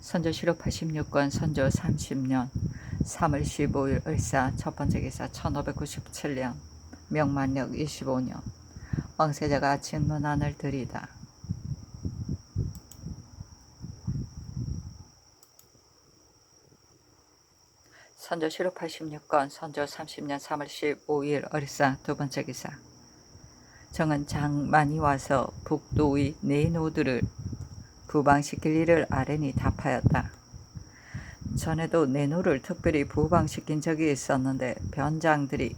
선조 실록 86권 선조 30년 3월 15일 을사 첫번째 기사 1597년 명만력 25년 왕세자가 진문안을 드리다. 선조 실록 86권 선조 30년 3월 15일 을사 두번째 기사 정은 장 많이 와서 북도의 내노들을 부방시킬 일을 아뢰니 답하였다. 전에도 내노를 특별히 부방시킨 적이 있었는데 변장들이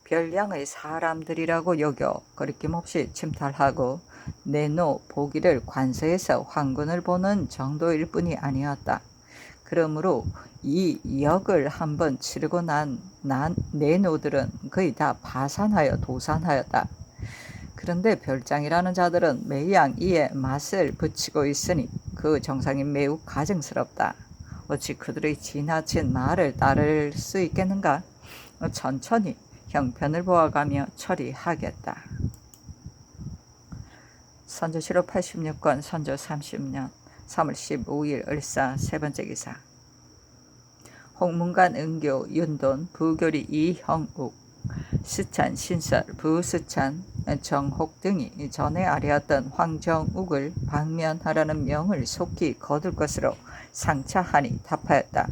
별량의 사람들이라고 여겨 거리낌없이 침탈하고 내노 보기를 관서에서 황군을 보는 정도일 뿐이 아니었다. 그러므로 이 역을 한번 치르고 난 내노들은 거의 다 파산하여 도산하였다. 그런데 별장이라는 자들은 매양 이에 맛을 붙이고 있으니 그 정상이 매우 가증스럽다. 어찌 그들의 지나친 말을 따를 수 있겠는가? 천천히 형편을 보아가며 처리하겠다. 선조 실록 86권 선조 30년 3월 15일 을사 세번째 기사 홍문관 은교 윤돈 부교리 이형욱 스찬 신설 부스찬 정혹 등이 전에 아뢰었던 황정욱을 방면하라는 명을 속히 거둘 것으로 상차하니 답하였다.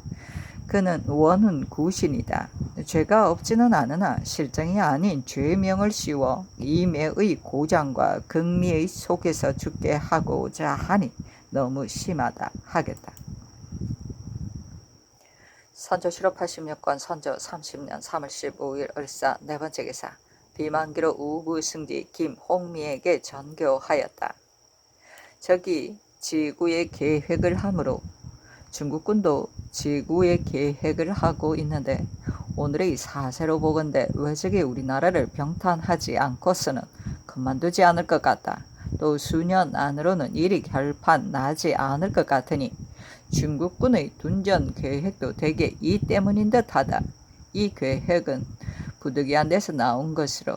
그는 원은 구신이다. 죄가 없지는 않으나 실정이 아닌 죄명을 씌워 이매의 고장과 극미의 속에서 죽게 하고자 하니 너무 심하다 하겠다. 선조 실록 86권 선조 30년 3월 15일 을사 네번째 기사 비만기로 우구승지 김홍미에게 전교하였다. 저기 지구의 계획을 하므로 중국군도 지구의 계획을 하고 있는데 오늘의 사세로 보건대 왜 저기 우리나라를 병탄하지 않고서는 그만두지 않을 것 같다. 또 수년 안으로는 일이 결판 나지 않을 것 같으니 중국군의 둔전 계획도 대개 이 때문인 듯하다. 이 계획은 부득이한 데서 나온 것으로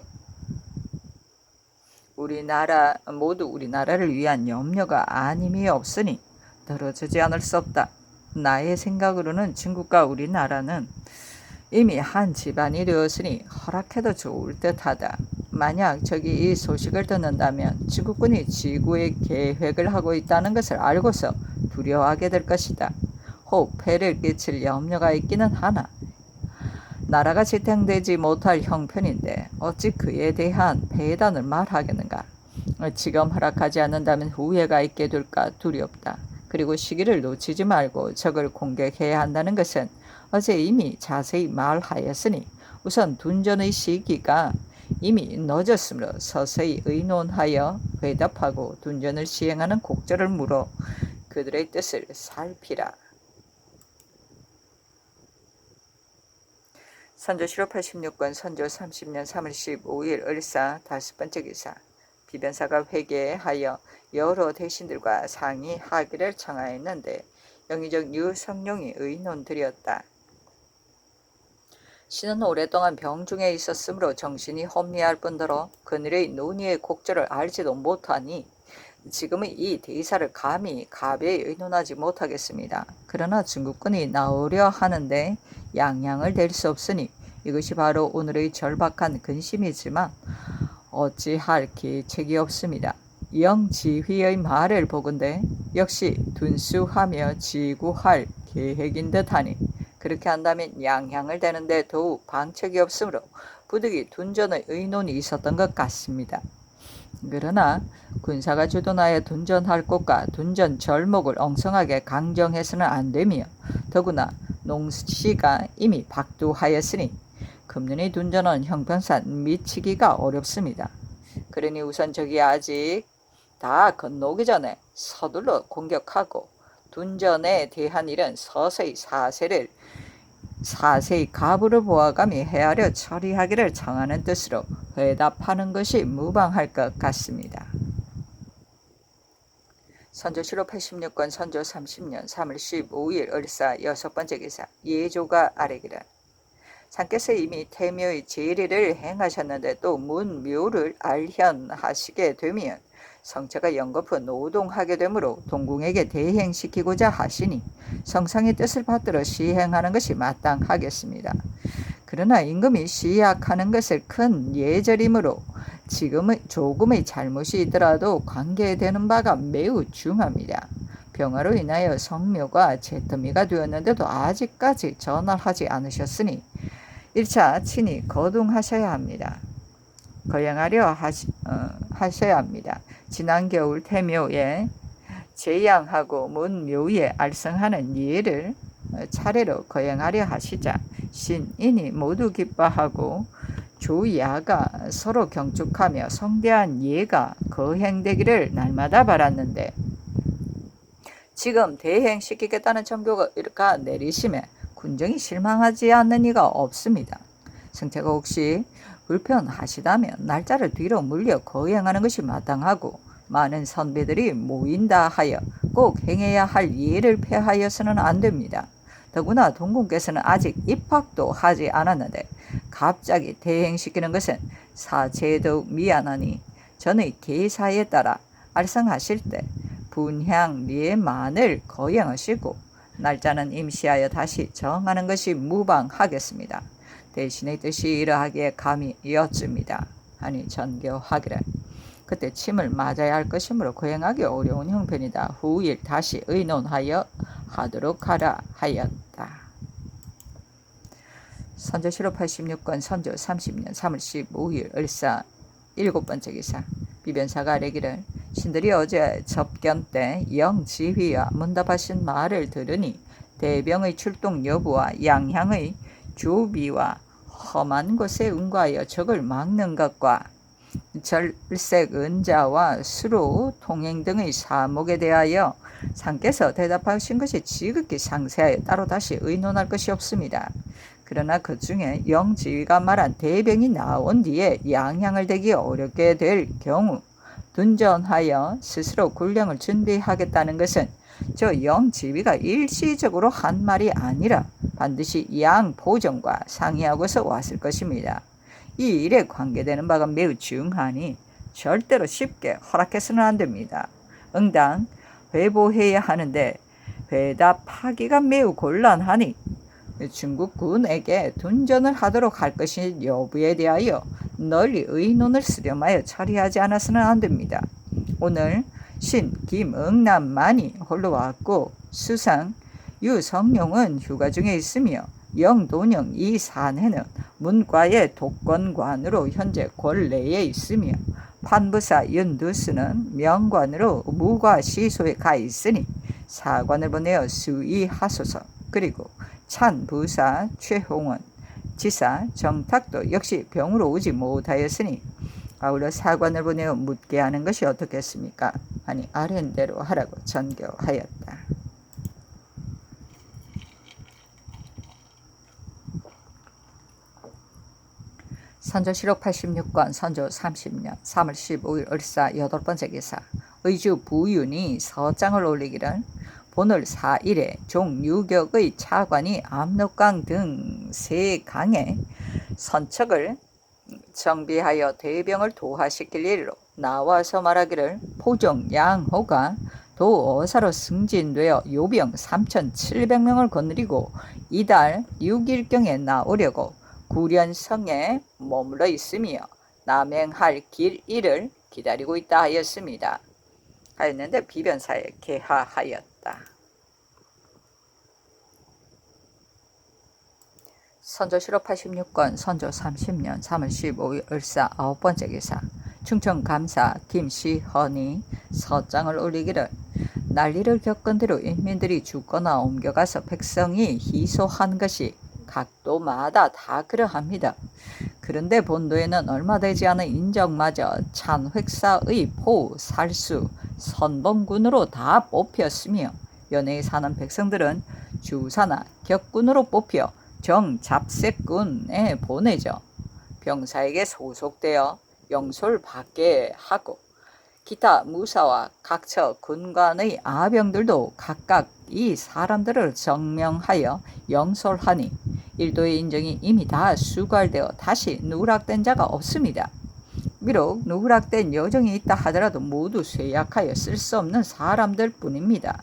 모두 우리나라를 위한 염려가 아님이 없으니 떨어지지 않을 수 없다. 나의 생각으로는 중국과 우리나라는 이미 한 집안이 되었으니 허락해도 좋을 듯하다. 만약 저기 이 소식을 듣는다면 중국군이 지구의 계획을 하고 있다는 것을 알고서 두려워하게 될 것이다. 혹 폐를 끼칠 염려가 있기는 하나 나라가 지탱되지 못할 형편인데 어찌 그에 대한 배단을 말하겠는가. 지금 허락하지 않는다면 후회가 있게 될까 두렵다. 그리고 시기를 놓치지 말고 적을 공격해야 한다는 것은 어제 이미 자세히 말하였으니 우선 둔전의 시기가 이미 늦었으므로 서서히 의논하여 회답하고 둔전을 시행하는 곡절을 물어 그들의 뜻을 살피라. 선조 실록 86권 선조 30년 3월 15일 을사 다섯번째 기사 비변사가 회개하여 여러 대신들과 상의하기를 청하였는데 영의정 유성룡이 의논드렸다. 신은 오랫동안 병중에 있었으므로 정신이 혼미할 뿐더러 그늘의 논의의 곡절을 알지도 못하니 지금의 이 대사를 감히 가벼이 의논하지 못하겠습니다. 그러나 중국군이 나오려 하는데 양양을 댈 수 없으니 이것이 바로 오늘의 절박한 근심이지만 어찌할 계책이 없습니다. 영지휘의 말을 보건대 역시 둔수하며 지구할 계획인 듯하니 그렇게 한다면 양양을 대는데 더욱 방책이 없으므로 부득이 둔전의 의논이 있었던 것 같습니다. 그러나 군사가 주둔하여 둔전할 곳과 둔전 절목을 엉성하게 강정해서는 안 되며 더구나 농씨가 이미 박두하였으니 금년의 둔전은 형평산 미치기가 어렵습니다. 그러니 우선 저기 아직 다 건너오기 전에 서둘러 공격하고 둔전에 대한 일은 서서히 사세히 가부를 보아가며 헤아려 처리하기를 청하는 뜻으로 회답하는 것이 무방할 것 같습니다. 선조 실록 86권 선조 30년 3월 15일 을사 여섯번째 기사 예조가 아뢰기를 상께서 이미 태묘의 제리를 행하셨는데 또 문묘를 알현하시게 되면 성체가 연거푸 노동하게 되므로 동궁에게 대행시키고자 하시니 성상의 뜻을 받들어 시행하는 것이 마땅하겠습니다. 그러나 임금이 시약하는 것을 큰 예절이므로 지금의 조금의 잘못이 있더라도 관계되는 바가 매우 중합니다. 병화로 인하여 성묘가 재터미가 되었는데도 아직까지 전화하지 않으셨으니 1차 친히 거둥하셔야 합니다. 거행하려 하셔야 합니다. 지난 겨울 태묘에 제양하고 문묘에 알성하는 예를 차례로 거행하려 하시자 신인이 모두 기뻐하고 조야가 서로 경축하며 성대한 예가 거행되기를 날마다 바랐는데 지금 대행시키겠다는 정교가 내리심에 군정이 실망하지 않는 이가 없습니다. 성체가 혹시 불편하시다면 날짜를 뒤로 물려 거행하는 것이 마땅하고 많은 선비들이 모인다 하여 꼭 행해야 할 예를 폐하여서는 안 됩니다. 더구나 동궁께서는 아직 입학도 하지 않았는데 갑자기 대행시키는 것은 사체에 더욱 미안하니 전의 계사에 따라 알성하실 때 분향 예만을 거행하시고 날짜는 임시하여 다시 정하는 것이 무방하겠습니다. 대신의 뜻이 이러하기에 감히 여쭙니다. 하니 전교하기를 그때 침을 맞아야 할 것이므로 거행하기 어려운 형편이다. 후일 다시 의논하여 하도록 하라 하였다. 선조실록 86권 선조 30년 3월 15일 을사 7번째 기사. 비변사가 아뢰기를 신들이 어제 접견 때 영지휘와 문답하신 말을 들으니 대병의 출동 여부와 양향의 조비와 험한 곳에 응과하여 적을 막는 것과 절색 은자와 수로 통행 등의 사목에 대하여 상께서 대답하신 것이 지극히 상세하여 따로 다시 의논할 것이 없습니다. 그러나 그 중에 영지휘가 말한 대병이 나온 뒤에 양향을 대기 어렵게 될 경우 둔전하여 스스로 군령을 준비하겠다는 것은 저 영지휘가 일시적으로 한 말이 아니라 반드시 양보정과 상의하고서 왔을 것입니다. 이 일에 관계되는 바가 매우 중하니 절대로 쉽게 허락해서는 안 됩니다. 응당 회보해야 하는데 회답하기가 매우 곤란하니 중국군에게 둔전을 하도록 할 것이 여부에 대하여 널리 의논을 수렴하여 처리하지 않아서는 안 됩니다. 오늘 신 김응남만이 홀로 왔고 수상 유성룡은 휴가 중에 있으며 영돈영 이 사내는 문과의 독권관으로 현재 권내에 있으며 판부사 윤두수는 명관으로 무과시소에 가 있으니 사관을 보내어 수의하소서. 그리고 찬부사 최홍원 지사 정탁도 역시 병으로 오지 못하였으니 아울러 사관을 보내어 묻게 하는 것이 어떻겠습니까? 아니 아랜대로 하라고 전교하였다. 선조실록 86권 선조 30년 3월 15일 을사 8번째 기사. 의주 부윤이 서장을 올리기를 본월 4일에 종유격의 차관이 압록강 등 세 강에 선척을 정비하여 대병을 도하시킬 일로 나와서 말하기를 포종 양호가 도어사로 승진되어 요병 3,700명을 거느리고 이달 6일경에 나오려고 구련성에 머물러 있으며 남행할 길 일을 기다리고 있다 하였습니다. 하였는데 비변사에 개하하였다. 선조실록 86권 선조 30년 3월 15일 을사 9번째 기사. 충청감사 김시헌이 서장을 올리기를 난리를 겪은 대로 인민들이 죽거나 옮겨가서 백성이 희소한 것이 각도마다 다 그러합니다. 그런데 본도에는 얼마 되지 않은 인적마저 찬획사의 포, 살수, 선봉군으로 다 뽑혔으며 연해에 사는 백성들은 주사나 격군으로 뽑혀 정잡색군에 보내져 병사에게 소속되어 영솔 받게 하고 기타 무사와 각처 군관의 아병들도 각각 이 사람들을 정명하여 영솔하니 일도의 인정이 이미 다 수괄되어 다시 누락된 자가 없습니다. 비록 누락된 여정이 있다 하더라도 모두 쇠약하여 쓸 수 없는 사람들 뿐입니다.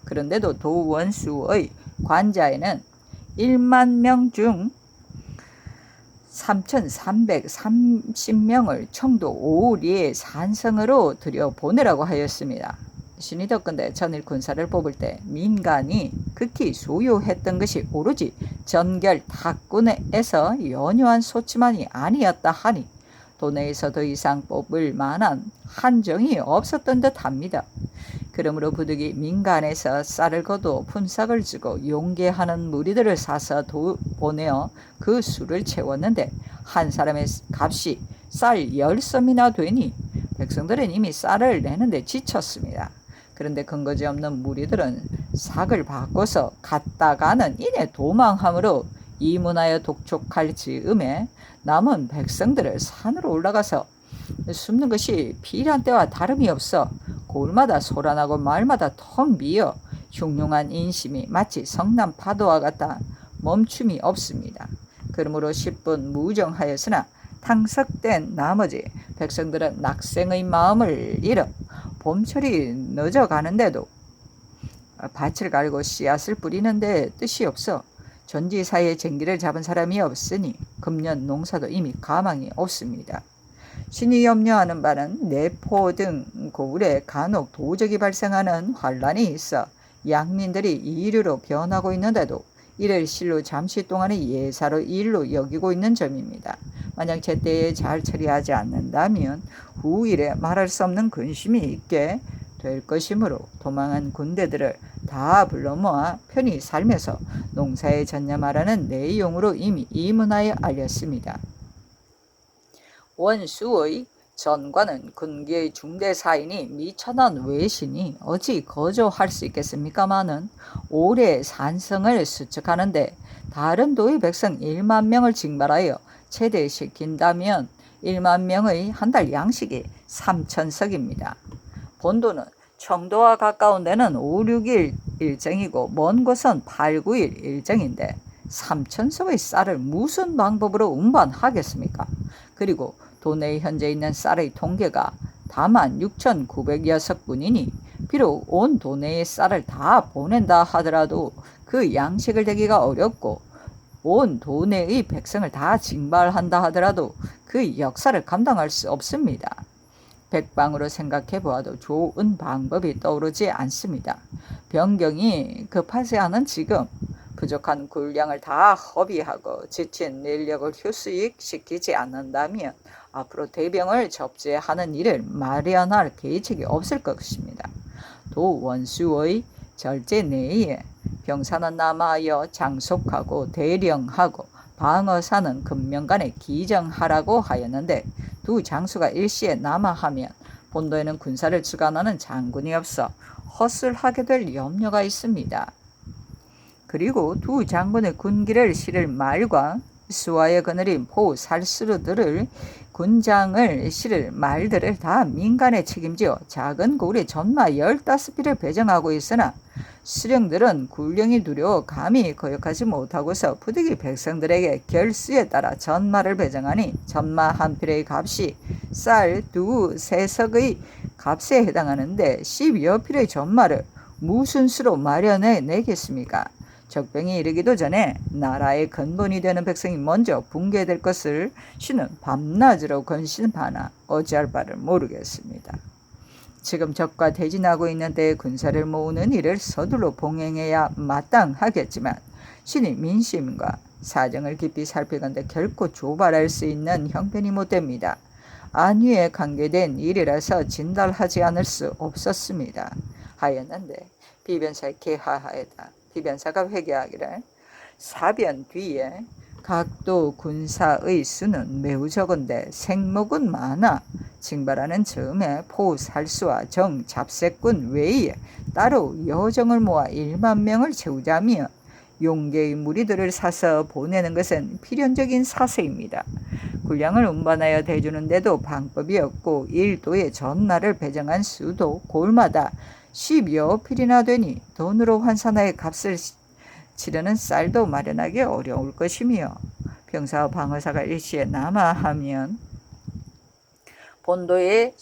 그런데도 도원수의 관자에는 1만 명 중 3,330명을 청도 오리의 산성으로 들여보내라고 하였습니다. 신이 덕건대 전일 군사를 뽑을 때 민간이 극히 소유했던 것이 오로지 전결 탁군에서 연요한 소치만이 아니었다 하니 도내에서 더 이상 뽑을 만한 한정이 없었던 듯합니다. 그러므로 부득이 민간에서 쌀을 거두 품삯을 주고 용계하는 무리들을 사서 보내어 그 수를 채웠는데 한 사람의 값이 쌀 10섬이나 되니 백성들은 이미 쌀을 내는데 지쳤습니다. 그런데 근거지 없는 무리들은 삭을 바꿔서 갔다가는 이내 도망함으로 이문하여 독촉할 즈음에 남은 백성들을 산으로 올라가서 숨는 것이 피란 때와 다름이 없어 골마다 소란하고 말마다 텅 비어 흉흉한 인심이 마치 성남 파도와 같다 멈춤이 없습니다. 그러므로 10분 무정하였으나 탕석된 나머지 백성들은 낙생의 마음을 잃어 봄철이 늦어가는데도 밭을 갈고 씨앗을 뿌리는데 뜻이 없어 전지사의 쟁기를 잡은 사람이 없으니 금년 농사도 이미 가망이 없습니다. 신이 염려하는 바는 내포 등 고을에 간혹 도적이 발생하는 환란이 있어 양민들이 이류로 변하고 있는데도 이를 실로 잠시 동안의 예사로 일로 여기고 있는 점입니다. 만약 제때에 잘 처리하지 않는다면 후일에 말할 수 없는 근심이 있게 될 것이므로 도망한 군대들을 다 불러 모아 편히 살면서 농사에 전념하라는 내용으로 이미 이문하여 알렸습니다. 원수의 전관은 군기의 중대사이니 미천한 외신이 어찌 거저할 수 있겠습니까마는 올해 산성을 수척하는데 다른 도의 백성 1만 명을 징발하여 체대시킨다면 1만 명의 한 달 양식이 3,000석입니다. 본도는 청도와 가까운 데는 5, 6일 일정이고 먼 곳은 8, 9일 일정인데 3,000석의 쌀을 무슨 방법으로 운반하겠습니까? 그리고 도내에 현재 있는 쌀의 통계가 다만 6,906분이니 비록 온 도내의 쌀을 다 보낸다 하더라도 그 양식을 대기가 어렵고 온 도내의 백성을 다 징발한다 하더라도 그 역사를 감당할 수 없습니다. 백방으로 생각해 보아도 좋은 방법이 떠오르지 않습니다. 변경이 급하지 않은 지금 부족한 군량을 다 허비하고 지친 인력을 휴식시키지 않는다면 앞으로 대병을 접제하는 일을 마련할 계책이 없을 것입니다. 도 원수의 절제 내에 병사는 남하여 장속하고 대령하고 방어사는 금명간에 기정하라고 하였는데 두 장수가 일시에 남하하면 본도에는 군사를 주관하는 장군이 없어 헛술하게 될 염려가 있습니다. 그리고 두 장군의 군기를 실을 말과 수하에 거느린 포 살수르들을 군장을 실을 말들을 다 민간에 책임지어 작은 고을에 전마 15필을 배정하고 있으나 수령들은 군령이 두려워 감히 거역하지 못하고서 부득이 백성들에게 결수에 따라 전마를 배정하니 전마 한 필의 값이 쌀 2, 3석의 값에 해당하는데 10여 필의 전마를 무슨 수로 마련해 내겠습니까? 적병이 이르기도 전에 나라의 근본이 되는 백성이 먼저 붕괴될 것을 신은 밤낮으로 건신하나 어찌할 바를 모르겠습니다. 지금 적과 대진하고 있는 때에 군사를 모으는 일을 서둘러 봉행해야 마땅하겠지만 신이 민심과 사정을 깊이 살피건대 결코 조발할 수 있는 형편이 못됩니다. 안위에 관계된 일이라서 진달하지 않을 수 없었습니다. 하였는데 비변사에 개하하였다. 비변사가 회개하기를 사변 뒤에 각도 군사의 수는 매우 적은데 생목은 많아 징발하는 즈음에 포살수와 정잡색군 외에 따로 여정을 모아 1만 명을 채우자며 용계의 무리들을 사서 보내는 것은 필연적인 사세입니다. 군량을 운반하여 대주는데도 방법이 없고 일도에 전날을 배정한 수도 골마다 10여 필이나 되니 돈으로 환산하여 값을 치르는 쌀도 마련하기 어려울 것이며 병사와 방어사가 일시에 남아하면 본도의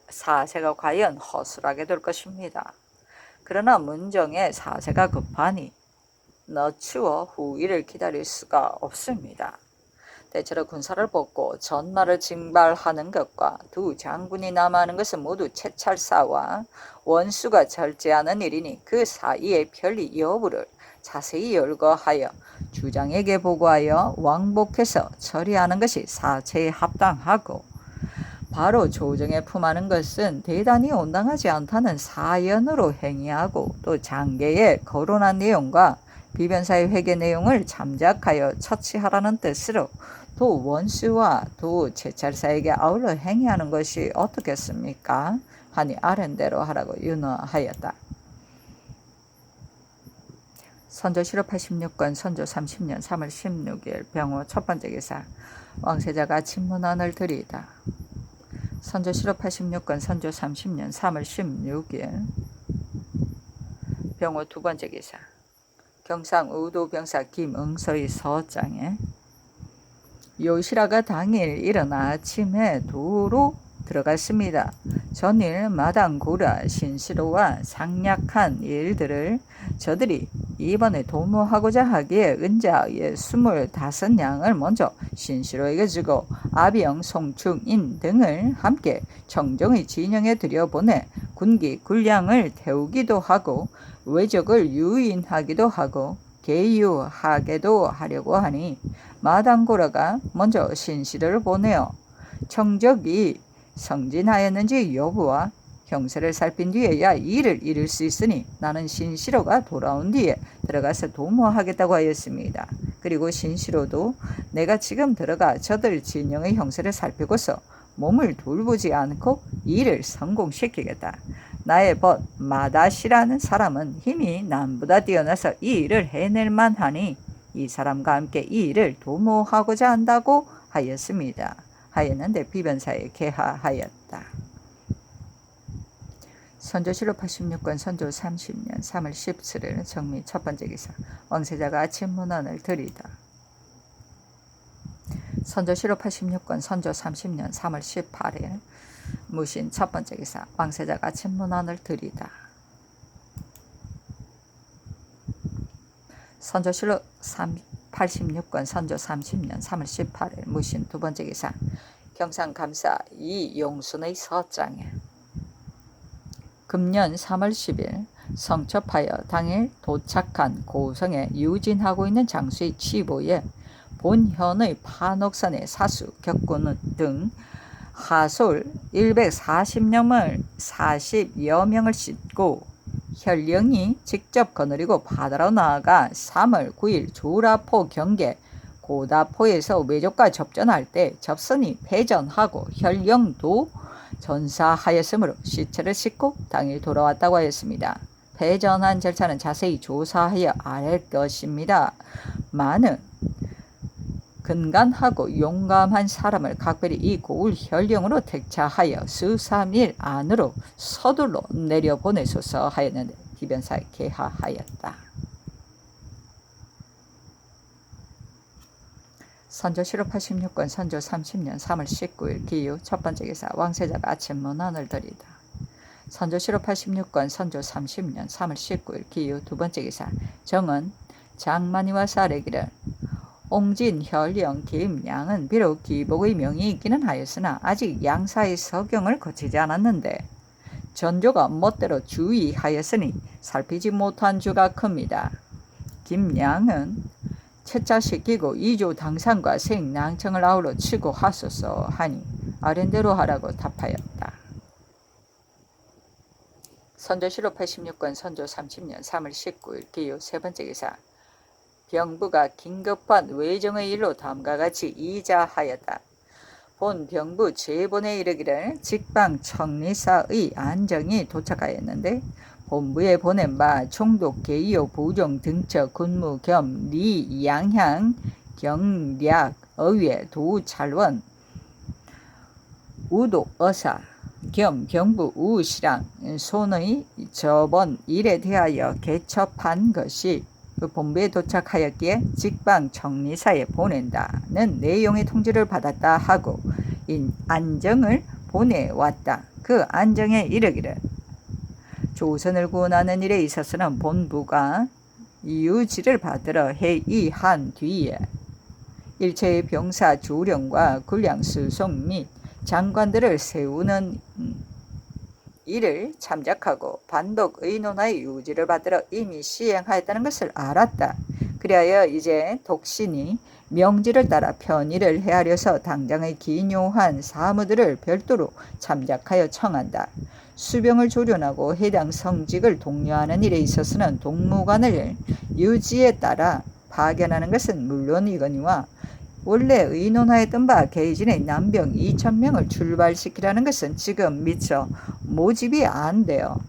사세가 과연 허술하게 될 것입니다. 그러나 문정의 사세가 급하니 늦추어 후일을 기다릴 수가 없습니다. 대체로 군사를 뽑고 전마를 징발하는 것과 두 장군이 남아하는 것은 모두 채찰사와 원수가 절제하는 일이니 그 사이의 편리 여부를 자세히 열거하여 주장에게 보고하여 왕복해서 처리하는 것이 사체에 합당하고, 바로 조정에 품하는 것은 대단히 온당하지 않다는 사연으로 행위하고, 또 장계에 거론한 내용과 비변사의 회계 내용을 잠작하여 처치하라는 뜻으로 또 원수와 또 제찰사에게 아울러 행위하는 것이 어떻겠습니까? 하니 아랜대로 하라고 윤허하였다. 선조 실업 86권 선조 30년 3월 16일 병호 첫 번째 기사. 왕세자가 친문안을 드리다. 선조 실업 86권 선조 30년 3월 16일 병호 두 번째 기사. 경상 의도병사 김응서의 서장에 요시라가 당일 일어나 아침에 도로 들어갔습니다. 전일 마당고라 신시로와 상략한 일들을 저들이 이번에 도모하고자 하기에 은자의 25양을 먼저 신시로에게 주고 아비영, 송충인 등을 함께 청정의 진영에 들여보내 군기 군량을 태우기도 하고 외적을 유인하기도 하고 계유하게도 하려고 하니, 마당고라가 먼저 신시를 보내어 청적이 성진하였는지 여부와 형세를 살핀 뒤에야 일을 이룰 수 있으니 나는 신시로가 돌아온 뒤에 들어가서 도모하겠다고 하였습니다. 그리고 신시로도 내가 지금 들어가 저들 진영의 형세를 살피고서 몸을 돌보지 않고 일을 성공시키겠다. 나의 벗 마다시라는 사람은 힘이 남보다 뛰어나서 이 일을 해낼 만하니 이 사람과 함께 이 일을 도모하고자 한다고 하였습니다. 하였는데 비변사에 계하하였다. 선조실록 86권 선조 30년 3월 17일 정미 첫 번째 기사. 왕세자가 아침 문안을 드리다. 선조실록 86권 선조 30년 3월 18일 무신 첫 번째 기사. 왕세자가 아침 문안을 드리다. 선조실록 86권 선조 30년 3월 18일 무신 두 번째 기사. 경상감사 이용순의 서장에 금년 3월 10일 성첩하여 당일 도착한 고성에 유진하고 있는 장수의 치보에 본현의 판옥산의 사수, 격군 등 하솔 140여 명을 싣고 현령이 직접 거느리고 바다로 나아가 3월 9일 조라포 경계 고다포에서 외적과 접전할 때 접선이 패전하고 현령도 전사하였으므로 시체를 싣고 당일 돌아왔다고 하였습니다. 패전한 절차는 자세히 조사하여 알 것입니다. 많은 근간하고 용감한 사람을 각별히 이 고을 현령으로 택차하여 수삼일 안으로 서둘러 내려보내소서 하였는데 비변사에 계하하였다. 선조실록 86권 선조 30년 3월 19일 기유 첫 번째 기사. 왕세자가 아침 문안을 드리다. 선조실록 86권 선조 30년 3월 19일 기유 두 번째 기사. 정은 장만이와 사례기를 옹진, 현령, 김양은 비록 기복의 명이 있기는 하였으나 아직 양사의 서경을 거치지 않았는데 전조가 멋대로 주의하였으니 살피지 못한 주가 큽니다. 김양은 채차시키고 이조 당상과 생낭청을 아우러 치고 하소서 하니 아랜대로 하라고 답하였다. 선조실록 86권 선조 30년 3월 19일 기유 세 번째 기사. 병부가 긴급한 외정의 일로 다음과 같이 이자하였다. 본 병부 제본에 이르기를 직방 청리사의 안정이 도착하였는데 본부에 보낸 바 총독 계이오 부종 등처 군무 겸 리 양향 경략 의회 도찰원 우도 어사 겸 병부 우시랑 손의 저번 일에 대하여 개첩한 것이 그 본부에 도착하였기에 직방 청리사에 보낸다는 내용의 통지를 받았다 하고 인 안정을 보내왔다. 그 안정에 이르기를 조선을 구원하는 일에 있어서는 본부가 유지를 받으러 회의한 뒤에 일체의 병사 조령과 군량 수송 및 장관들을 세우는 이를 참작하고 반독 의논하의 유지를 받으러 이미 시행하였다는 것을 알았다. 그리하여 이제 독신이 명지를 따라 편의를 헤아려서 당장의 기묘한 사무들을 별도로 참작하여 청한다. 수병을 조련하고 해당 성직을 독려하는 일에 있어서는 동무관을 유지에 따라 파견하는 것은 물론이거니와 원래 의논하였던 바 계진의 남병 2,000명을 출발시키라는 것은 지금 미처 모집이 안 되어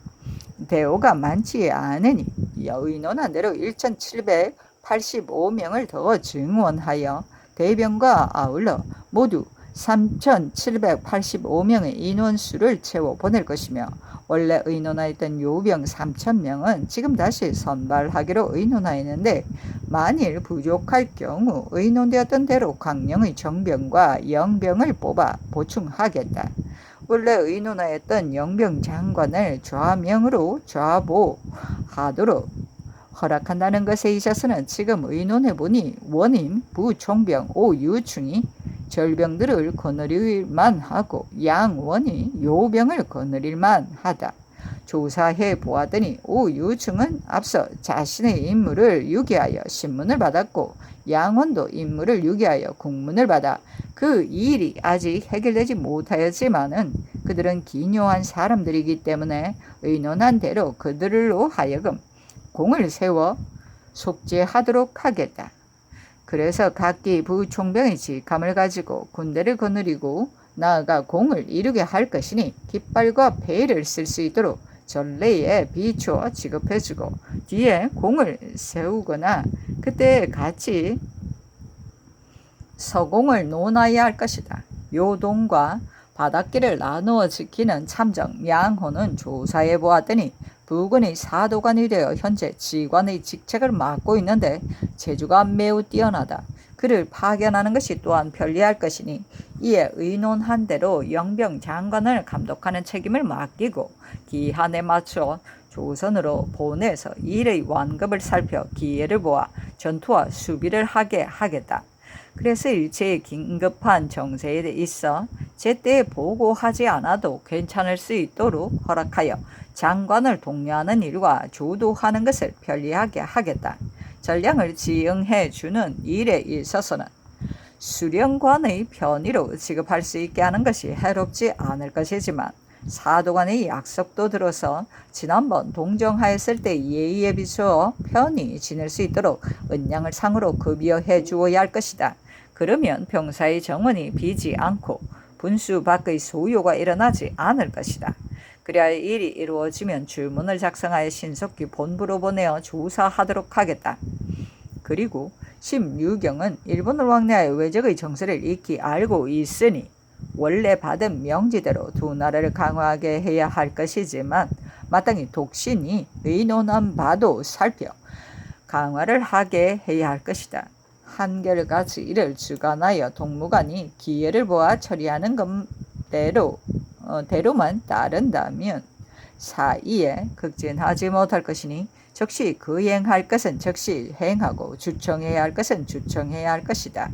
대오가 많지 않으니 의논한 대로 1,785명을 더 증원하여 대병과 아울러 모두 3,785명의 인원수를 채워 보낼 것이며 원래 의논하였던 요병 3,000명은 지금 다시 선발하기로 의논하였는데 만일 부족할 경우 의논되었던 대로 강령의 정병과 영병을 뽑아 보충하겠다. 원래 의논하였던 영병 장관을 좌명으로 좌보하도록 허락한다는 것에 있어서는 지금 의논해보니 원임 부총병 오유충이 절병들을 거느릴만 하고 양원이 요병을 거느릴만 하다. 조사해 보았더니 오유충은 앞서 자신의 임무를 유기하여 신문을 받았고 양원도 임무를 유기하여 국문을 받아 그 일이 아직 해결되지 못하였지만은 그들은 기묘한 사람들이기 때문에 의논한 대로 그들로 하여금 공을 세워 속죄하도록 하겠다. 그래서 각기 부총병의 직함을 가지고 군대를 거느리고 나아가 공을 이루게 할 것이니 깃발과 베일을 쓸 수 있도록 전례에 비추어 지급해주고 뒤에 공을 세우거나 그때 같이 서공을 논하여야 할 것이다. 요동과 바닷길을 나누어 지키는 참정 양호는 조사해 보았더니 부군의 사도관이 되어 현재 지관의 직책을 맡고 있는데 재주가 매우 뛰어나다. 그를 파견하는 것이 또한 편리할 것이니 이에 의논한 대로 영병 장관을 감독하는 책임을 맡기고 기한에 맞춰 조선으로 보내서 일의 완급을 살펴 기회를 보아 전투와 수비를 하게 하겠다. 그래서 일체의 긴급한 정세에 있어 제때 보고하지 않아도 괜찮을 수 있도록 허락하여 장관을 독려하는 일과 주도하는 것을 편리하게 하겠다. 전량을 지응해 주는 일에 있어서는 수령관의 편의로 지급할 수 있게 하는 것이 해롭지 않을 것이지만 사도관의 약속도 들어서 지난번 동정하였을 때 예의에 비추어 편히 지낼 수 있도록 은량을 상으로 급여해 주어야 할 것이다. 그러면 병사의 정원이 비지 않고 분수 밖의 소요가 일어나지 않을 것이다. 그리하여 일이 이루어지면 주문을 작성하여 신속히 본부로 보내어 조사하도록 하겠다. 그리고 심유경은 일본을 왕래하여 외적의 정세를 익히 알고 있으니 원래 받은 명지대로 두 나라를 강화하게 해야 할 것이지만 마땅히 독신이 의논한 바도 살펴 강화를 하게 해야 할 것이다. 한결같이 이를 주관하여 동무관이 기회를 보아 처리하는 대로만 따른다면 사이에 극진하지 못할 것이니 즉시 거행할 것은 즉시 행하고 주청해야 할 것은 주청해야 할 것이다.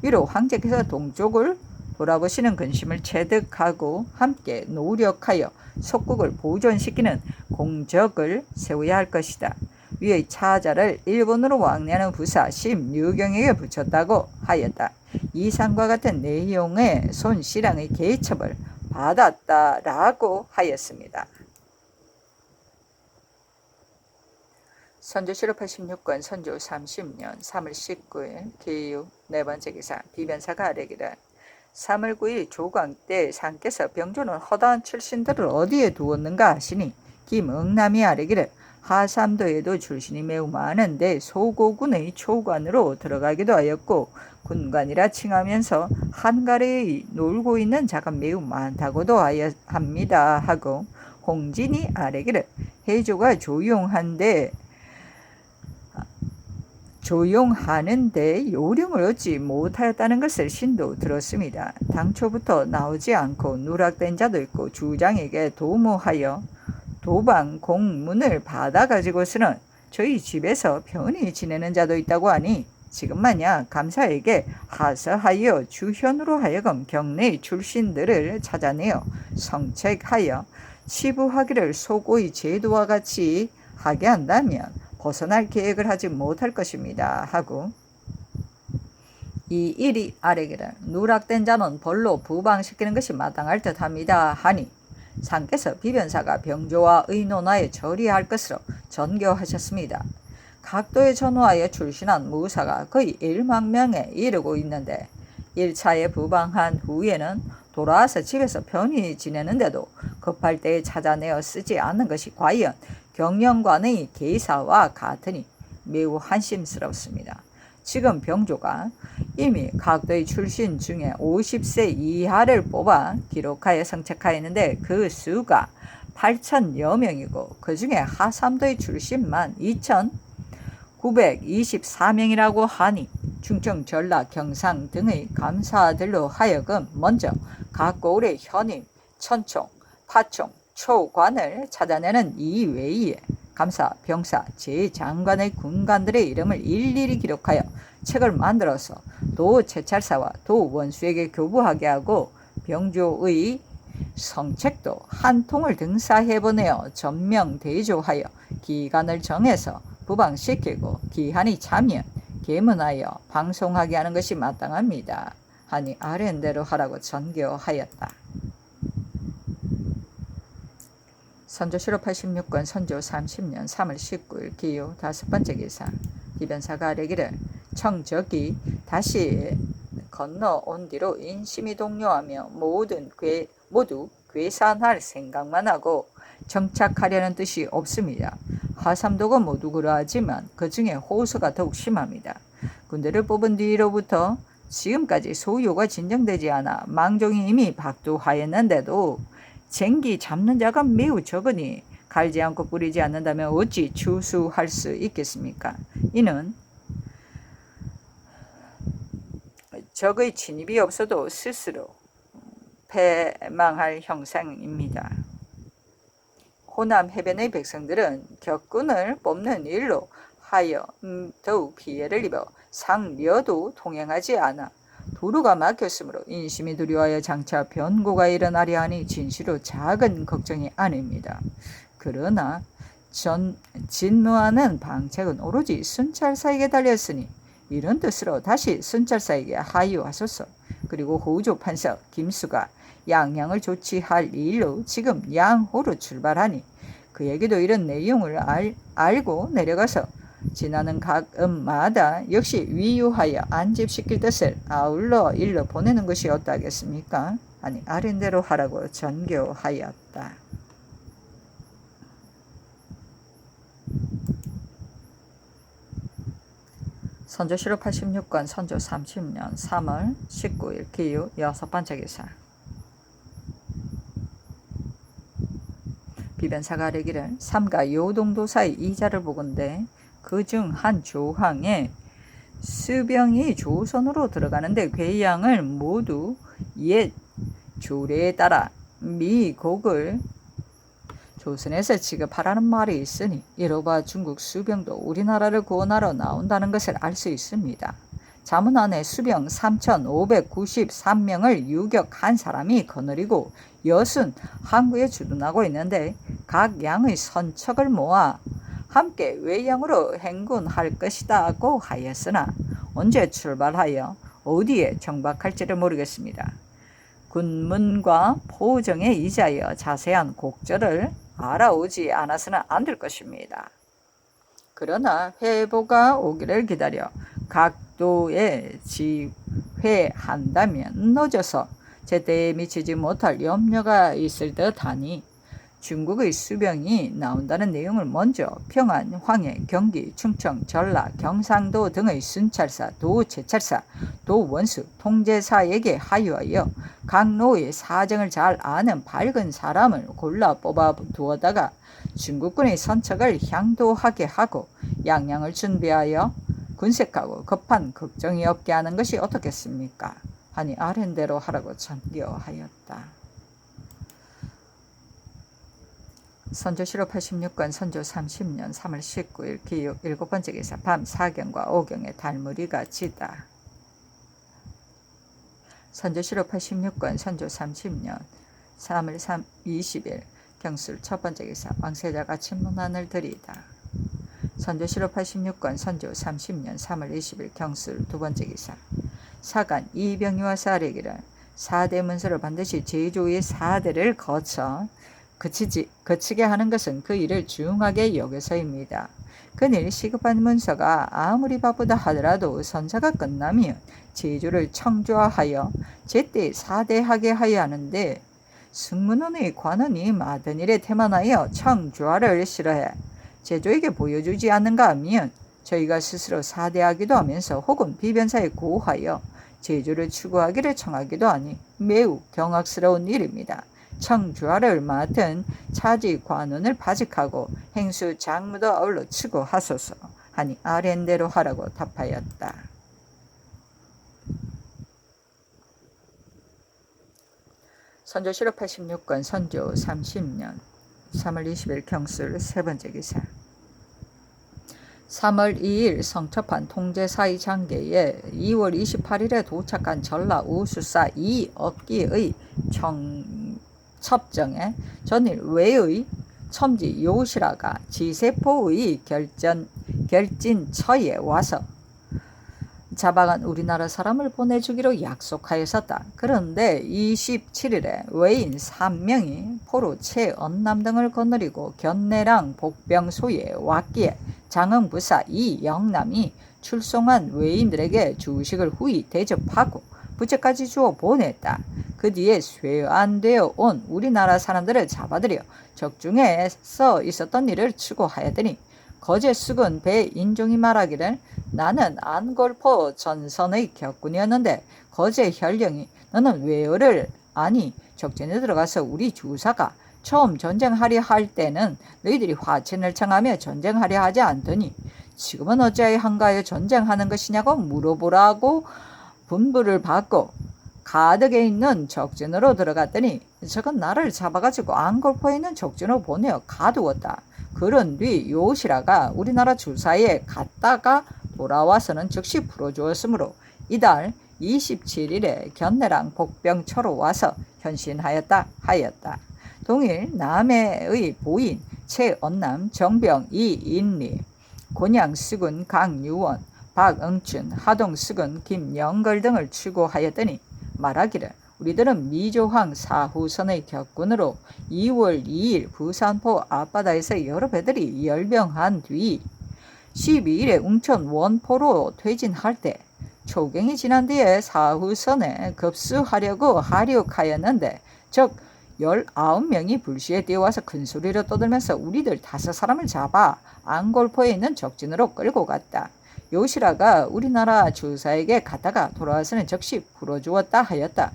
위로 황제께서 동쪽을 돌아보시는 근심을 체득하고 함께 노력하여 속국을 보존시키는 공적을 세워야 할 것이다. 위의 차자를 일본으로 왕래하는 부사 심유경에게 붙였다고 하였다. 이상과 같은 내용의 손씨랑의 개첩을 받았다라고 하였습니다. 선조실록 86권 선조 30년 3월 19일 기유 네 번째 기사 비변사가 아뢰기를 3월 9일 조광 때 상께서 병조는 허다한 출신들을 어디에 두었는가 하시니 김응남이 아뢰기를 하삼도에도 출신이 매우 많은데 소고군의 초관으로 들어가기도 하였고 군관이라 칭하면서 한가래에 놀고 있는 자가 매우 많다고도 합니다 하고 홍진이 아뢰기를 해조가 조용한데 조용하는데 요령을 얻지 못하였다는 것을 신도 들었습니다. 당초부터 나오지 않고 누락된 자도 있고 주장에게 도모하여 도방 공문을 받아가지고서는 저희 집에서 편히 지내는 자도 있다고 하니 지금 만약 감사에게 하서하여 주현으로 하여금 경내의 출신들을 찾아내어 성책하여 치부하기를 소고의 제도와 같이 하게 한다면 벗어날 계획을 하지 못할 것입니다. 하고 이 일이 아래기를 누락된 자는 벌로 부방시키는 것이 마땅할 듯합니다. 하니 상께서 비변사가 병조와 의논하여 처리할 것으로 전교하셨습니다. 각도에 전후하여 출신한 무사가 거의 1만 명에 이르고 있는데 1차에 부방한 후에는 돌아와서 집에서 편히 지내는데도 급할 때에 찾아내어 쓰지 않는 것이 과연 경영관의 계사와 같으니 매우 한심스럽습니다. 지금 병조가 이미 각도의 출신 중에 50세 이하를 뽑아 기록하여 성책하였는데 그 수가 8천여 명이고 그 중에 하삼도의 출신만 2,924명이라고 하니 충청, 전라, 경상 등의 감사들로 하여금 먼저 각 고을의 현임, 천총, 파총, 초관을 찾아내는 이외에 감사, 병사, 제장관의 군관들의 이름을 일일이 기록하여 책을 만들어서 도 제찰사와 도 원수에게 교부하게 하고 병조의 성책도 한 통을 등사해 보내어 전명 대조하여 기간을 정해서 부방시키고 기한이 차면 계문하여 방송하게 하는 것이 마땅합니다. 하니 아랜대로 하라고 전교하였다. 선조실록 86권 선조 30년 3월 19일 기요 5번째 기사. 비변사가 아뢰기를 청적이 다시 건너온 뒤로 인심이 동요하며 모두 괴산할 생각만 하고 정착하려는 뜻이 없습니다. 하삼도가 모두 그러하지만 그 중에 호수가 더욱 심합니다. 군대를 뽑은 뒤로부터 지금까지 소요가 진정되지 않아 망종이 이미 박두하였는데도 쟁기 잡는 자가 매우 적으니 갈지 않고 뿌리지 않는다면 어찌 추수할 수 있겠습니까? 이는 적의 진입이 없어도 스스로 패망할 형상입니다. 호남 해변의 백성들은 격군을 뽑는 일로 하여 더욱 피해를 입어 상려도 통행하지 않아 도로가 막혔으므로 인심이 두려워하여 장차 변고가 일어나려 하니 진시로 작은 걱정이 아닙니다. 그러나 진무하는 방책은 오로지 순찰사에게 달렸으니 이런 뜻으로 다시 순찰사에게 하유하소서. 그리고 호조 판서 김수가 양양을 조치할 일로 지금 양호로 출발하니 그에게도 이런 내용을 알고 내려가서 지나는 각 음마다 역시 위유하여 안집시킬 뜻을 아울러 일러 보내는 것이 어떠하겠습니까? 아니 아랜대로 하라고 전교하였다. 선조실록 86권 선조 30년 3월 19일 기유 6번째 기사. 비변사가 아뢰기를 삼가 요동도사의 이자를 보건대 그중 한 조항에 수병이 조선으로 들어가는데 괴양을 모두 옛 조례에 따라 미곡을 조선에서 지급하라는 말이 있으니 이로봐 중국 수병도 우리나라를 구원하러 나온다는 것을 알 수 있습니다. 자문 안에 수병 3,593명을 유격한 사람이 거느리고 여순 항구에 주둔하고 있는데 각 양의 선척을 모아 함께 외양으로 행군할 것이다고 하였으나 언제 출발하여 어디에 정박할지를 모르겠습니다. 군문과 포정에 이자여 자세한 곡절을 알아오지 않아서는 안 될 것입니다. 그러나 회보가 오기를 기다려 각도에 지회한다면 늦어서 제때에 미치지 못할 염려가 있을 듯하니 중국의 수병이 나온다는 내용을 먼저 평안, 황해, 경기, 충청, 전라, 경상도 등의 순찰사, 도제찰사, 도원수, 통제사에게 하유하여 각 노의 사정을 잘 아는 밝은 사람을 골라 뽑아 두어다가 중국군의 선척을 향도하게 하고 양양을 준비하여 군색하고 급한 걱정이 없게 하는 것이 어떻겠습니까? 하니 아랜대로 하라고 전교하였다. 선조실록 86권 선조 30년 3월 19일 기육 7번째 기사 밤 4경과 5경에 달무리가 지다. 선조실록 86권 선조 30년 3월 20일 경술 첫번째 기사 왕세자가 침문안을 들이다. 선조실록 86권 선조 30년 3월 20일 경술 두번째 기사 사간 이병이와 사례기를 4대 문서를 반드시 제조의 4대를 거쳐 거치게 하는 것은 그 일을 중하게 여겨서입니다. 그늘 시급한 문서가 아무리 바쁘다 하더라도 선사가 끝나면 제조를 청조하여 제때 4대하게 하여 하는데 승문원의 관원이 많은 일에 태만하여 청조하를 싫어해 제조에게 보여주지 않는가 하면 저희가 스스로 4대하기도 하면서 혹은 비변사에 고하여 제조를 추구하기를 청하기도 하니 매우 경악스러운 일입니다. 청주하를 맡은 차지 관원을 파직하고 행수 장무도 아울러 추구하소서 하니 아랜대로 하라고 답하였다. 선조실록 86권 선조 30년 3월 20일 경술 세번째 기사 3월 2일 성첩한 통제사의 장계에 2월 28일에 도착한 전라 우수사 이업기의 첩정에 전일 외의 첨지 요시라가 지세포의 결진처에 와서 자박한 우리나라 사람을 보내주기로 약속하였었다. 그런데 27일에 외인 3명이 포로 최언남 등을 거느리고 견내랑 복병소에 왔기에 장흥부사 이영남이 출송한 외인들에게 주식을 후히 대접하고 부채까지 주어 보냈다. 그 뒤에 쇠안되어 온 우리나라 사람들을 잡아들여 적중에서 있었던 일을 추구하였더니 거제 숙은 배인종이 말하기를 나는 안골포 전선의 격군이었는데 거제 현령이 너는 외어를 아니 적진에 들어가서 우리 주사가 처음 전쟁하려 할 때는 너희들이 화친을 청하며 전쟁하려 하지 않더니 지금은 어찌하여 한가하여 전쟁하는 것이냐고 물어보라고 분부를 받고 가덕에 있는 적진으로 들어갔더니 저건 나를 잡아가지고 안골포에 있는 적진으로 보내어 가두었다. 그런 뒤 요시라가 우리나라 주사에 갔다가 돌아와서는 즉시 풀어주었으므로 이달 27일에 견내랑 복병처로 와서 현신하였다 하였다. 동일 남해의 보인 최언남 정병 이인리 곤양숙은 강유원 박응춘 하동숙은 김영걸 등을 추구하였더니 말하기를 우리들은 미조황 사후선의 격군으로 2월 2일 부산포 앞바다에서 여러 배들이 열병한 뒤 12일에 웅천 원포로 퇴진할 때 초경이 지난 뒤에 사후선에 급수하려고 하륙하였는데 즉 19명이 불시에 뛰어와서 큰소리로 떠들면서 우리들 5사람을 잡아 안골포에 있는 적진으로 끌고 갔다. 요시라가 우리나라 주사에게 갔다가 돌아와서는 즉시 풀어주었다 하였다.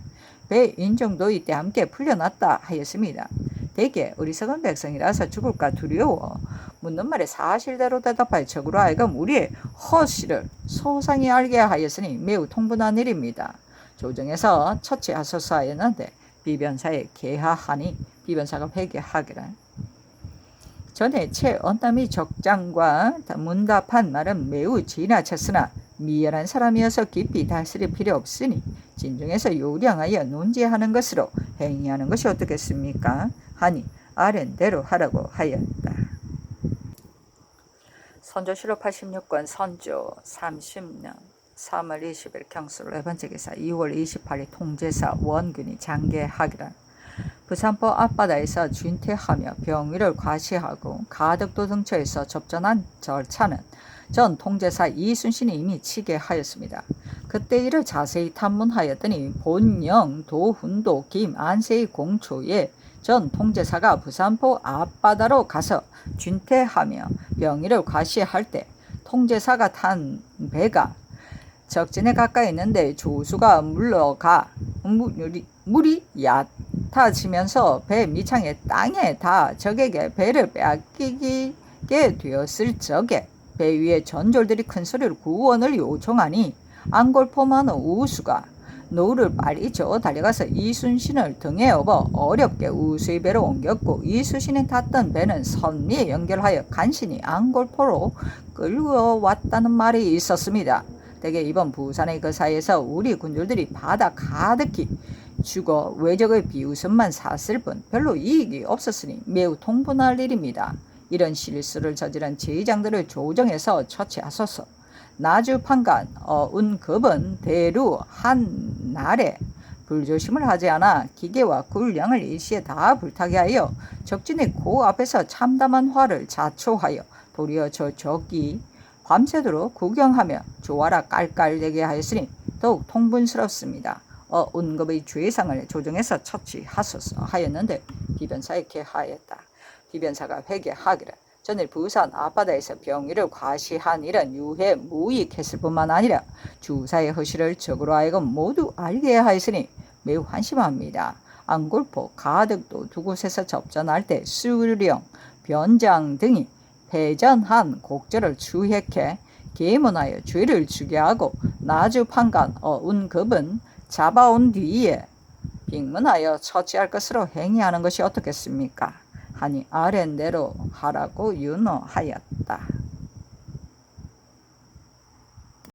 배인종도 이때 함께 풀려났다 하였습니다. 대개 어리석은 백성이라서 죽을까 두려워 묻는 말에 사실대로 대답하여 적으로 하여금 우리의 허시를 소상히 알게 하였으니 매우 통분한 일입니다. 조정에서 처치하소서 하였는데 비변사에 개하하니 비변사가 회개하기를 전에 최언남이 적장과 문답한 말은 매우 지나쳤으나 미련한 사람이어서 깊이 다스릴 필요 없으니 진중에서 요량하여 논지하는 것으로 행위하는 것이 어떻겠습니까? 하니 아랜대로 하라고 하였다. 선조실록 86권 선조 30년 3월 20일 경술 4번째 기사 2월 28일 통제사 원균이 장계하기를 부산포 앞바다에서 준퇴하며 병위를 과시하고 가덕도 등처에서 접전한 절차는 전 통제사 이순신이 이미 치게 하였습니다. 그때 이를 자세히 탐문하였더니 본영, 도훈도, 김안세의 공초에 전 통제사가 부산포 앞바다로 가서 준퇴하며 병위를 과시할 때 통제사가 탄 배가 적진에 가까이 있는데 조수가 물러가 물이 얕아지면서 배 밑창에 땅에 닿아 적에게 배를 빼앗기게 되었을 적에 배 위에 전졸들이 큰 소리로 구원을 요청하니 앙골포마노 우수가 노를 빨리 저 달려가서 이순신을 등에 업어 어렵게 우수의 배로 옮겼고, 이순신이 탔던 배는 선미에 연결하여 간신히 앙골포로 끌어왔다는 말이 있었습니다. 대개 이번 부산의 그 사이에서 우리 군졸들이 바다 가득히 죽어 외적의 비웃음만 샀을 뿐 별로 이익이 없었으니 매우 통분할 일입니다. 이런 실수를 저지른 제장들을 조정해서 처치하소서. 나주판관 운급은 대루 한 날에 불조심을 하지 않아 기계와 군량을 일시에 다 불타게 하여 적진의 고 앞에서 참담한 화를 자초하여 도리어 저 적이 밤새도록 구경하며 조아라 깔깔대게 하였으니 더욱 통분스럽습니다. 운급의 죄상을 조정해서 처치하소서 하였는데 비변사에 개하였다. 비변사가 회개하기를 전일 부산 앞바다에서 병이를 과시한 일은 유해 무익했을 뿐만 아니라 주사의 허실을 적으로 하여금 모두 알게 하였으니 매우 한심합니다. 앙골포, 가덕도 두 곳에서 접전할 때 수령, 변장 등이 패전한 곡절을 추획해 계문하여 죄를 주게 하고, 나주판관 운급은 잡아온 뒤에 빅문하여 처치할 것으로 행위하는 것이 어떻겠습니까? 하니 아랫대로 하라고 윤호하였다.